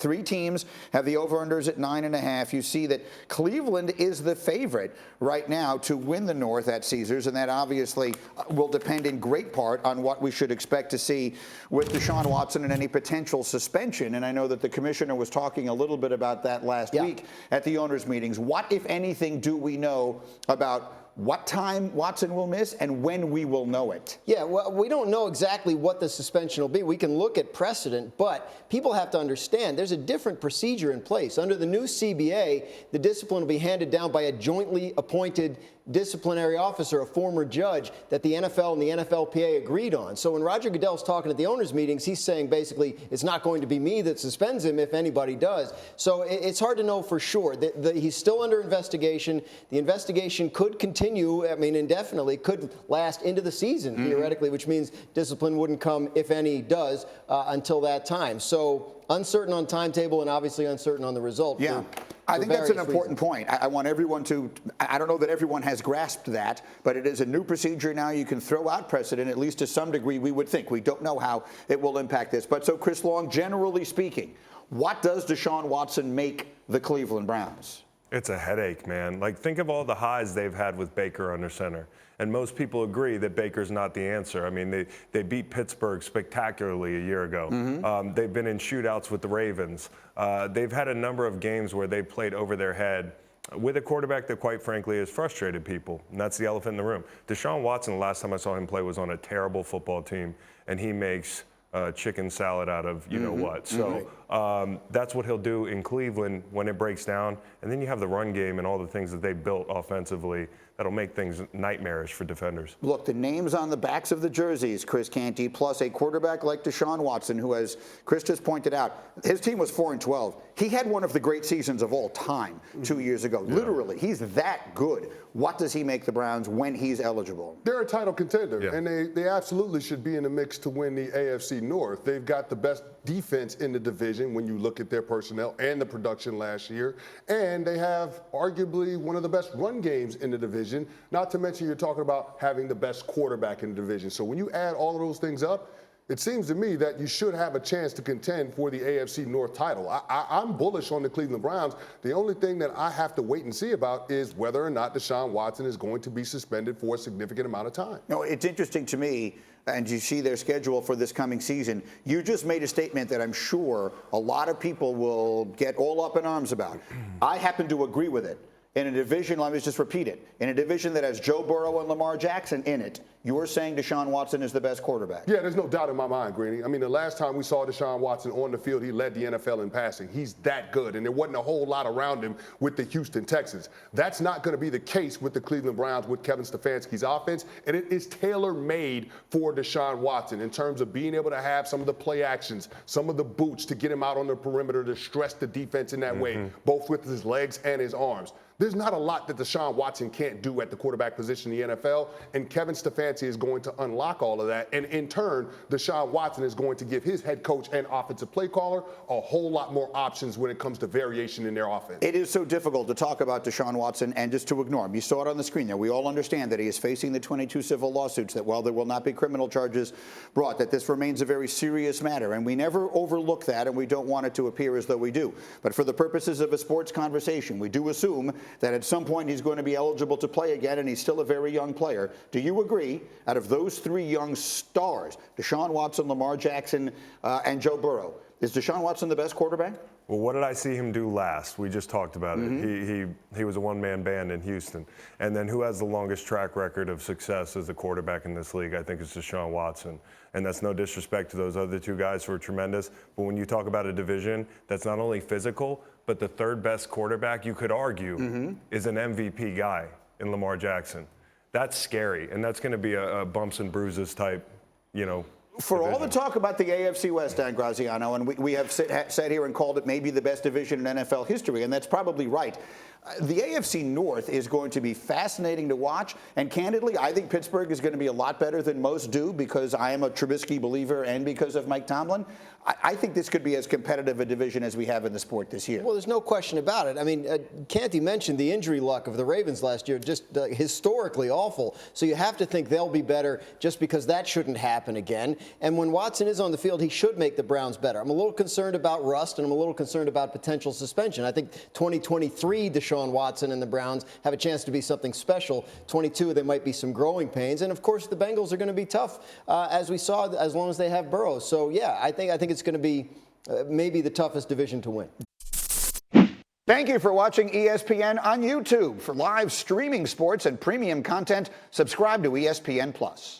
Three teams have the over-unders at 9.5. You see that Cleveland is the favorite right now to win the North at Caesars, and that obviously will depend in great part on what we should expect to see with Deshaun Watson and any potential suspension. And I know that the commissioner was talking a little bit about that last week at the owners' meetings. What, if anything, do we know about what time Watson will miss and when we will know it? Yeah, well, we don't know exactly what the suspension will be. We can look at precedent, but people have to understand there's a different procedure in place. Under the new CBA, the discipline will be handed down by a jointly appointed disciplinary officer, a former judge, that the NFL and the NFLPA agreed on. So when Roger Goodell's talking at the owners' meetings, he's saying basically it's not going to be me that suspends him if anybody does. So it's hard to know for sure. He's still under investigation. The investigation could continue, indefinitely, could last into the season, theoretically, which means discipline wouldn't come, if any does, until that time. So uncertain on timetable and obviously uncertain on the result. Yeah. I think that's an important point. I want everyone to, I don't know that everyone has grasped that, but it is a new procedure now. You can throw out precedent, at least to some degree, we would think. We don't know how it will impact this. But so, Chris Long, generally speaking, what does Deshaun Watson make the Cleveland Browns? It's a headache, man. Like, think of all the highs they've had with Baker under center. And most people agree that Baker's not the answer. I mean, they beat Pittsburgh spectacularly a year ago. They've been in shootouts with the Ravens. They've had a number of games where they played over their head with a quarterback that, quite frankly, has frustrated people. And that's the elephant in the room. Deshaun Watson, the last time I saw him play, was on a terrible football team, and he makes chicken salad out of you-know-what. So that's what he'll do in Cleveland when it breaks down. And then you have the run game and all the things that they built offensively that'll make things nightmarish for defenders. Look, the names on the backs of the jerseys, Chris Canty, plus a quarterback like Deshaun Watson, who, as Chris just pointed out, his team was 4-12. He had one of the great seasons of all time 2 years ago. Yeah. Literally, he's that good. What does he make the Browns when he's eligible? They're a title contender, and they absolutely should be in the mix to win the AFC North. They've got the best defense in the division when you look at their personnel and the production last year, and they have arguably one of the best run games in the division, not to mention you're talking about having the best quarterback in the division. So when you add all of those things up, it seems to me that you should have a chance to contend for the AFC North title. I'm bullish on the Cleveland Browns. The only thing that I have to wait and see about is whether or not Deshaun Watson is going to be suspended for a significant amount of time. No, it's interesting to me, and you see their schedule for this coming season. You just made a statement that I'm sure a lot of people will get all up in arms about. I happen to agree with it. In a division, let me just repeat it, in a division that has Joe Burrow and Lamar Jackson in it, you're saying Deshaun Watson is the best quarterback? Yeah, there's no doubt in my mind, Greeny. I mean, the last time we saw Deshaun Watson on the field, he led the NFL in passing. He's that good, and there wasn't a whole lot around him with the Houston Texans. That's not going to be the case with the Cleveland Browns with Kevin Stefanski's offense, and it is tailor-made for Deshaun Watson in terms of being able to have some of the play actions, some of the boots to get him out on the perimeter to stress the defense in that way, both with his legs and his arms. There's not a lot that Deshaun Watson can't do at the quarterback position in the NFL, and Kevin Stefanski is going to unlock all of that. And in turn, Deshaun Watson is going to give his head coach and offensive play caller a whole lot more options when it comes to variation in their offense. It is so difficult to talk about Deshaun Watson and just to ignore him. You saw it on the screen there. We all understand that he is facing the 22 civil lawsuits, that while there will not be criminal charges brought, that this remains a very serious matter. And we never overlook that, and we don't want it to appear as though we do. But for the purposes of a sports conversation, we do assume that at some point he's going to be eligible to play again, and he's still a very young player. Do you agree, out of those three young stars, Deshaun Watson, Lamar Jackson, and Joe Burrow, is Deshaun Watson the best quarterback? Well, what did I see him do last? We just talked about it. He was a one-man band in Houston. And then who has the longest track record of success as a quarterback in this league? I think it's Deshaun Watson. And that's no disrespect to those other two guys who are tremendous. But when you talk about a division that's not only physical, but the third best quarterback, you could argue, is an MVP guy in Lamar Jackson. That's scary. And that's going to be a bumps and bruises type, For division. all the talk about the AFC West, Dan Graziano, and we have sat here and called it maybe the best division in NFL history, and that's probably right. The AFC North is going to be fascinating to watch, and candidly, I think Pittsburgh is going to be a lot better than most do because I am a Trubisky believer and because of Mike Tomlin. I think this could be as competitive a division as we have in the sport this year. Well, there's no question about it. I mean, Canty mentioned the injury luck of the Ravens last year, just historically awful. So you have to think they'll be better just because that shouldn't happen again. And when Watson is on the field, he should make the Browns better. I'm a little concerned about rust, and I'm a little concerned about potential suspension. I think 2023 Deshaun Watson and the Browns have a chance to be something special. 22, there might be some growing pains. And, of course, the Bengals are going to be tough, as we saw, as long as they have Burrow. So, yeah, I think it's going to be maybe the toughest division to win. Thank you for watching ESPN on YouTube. For live streaming sports and premium content, subscribe to ESPN+.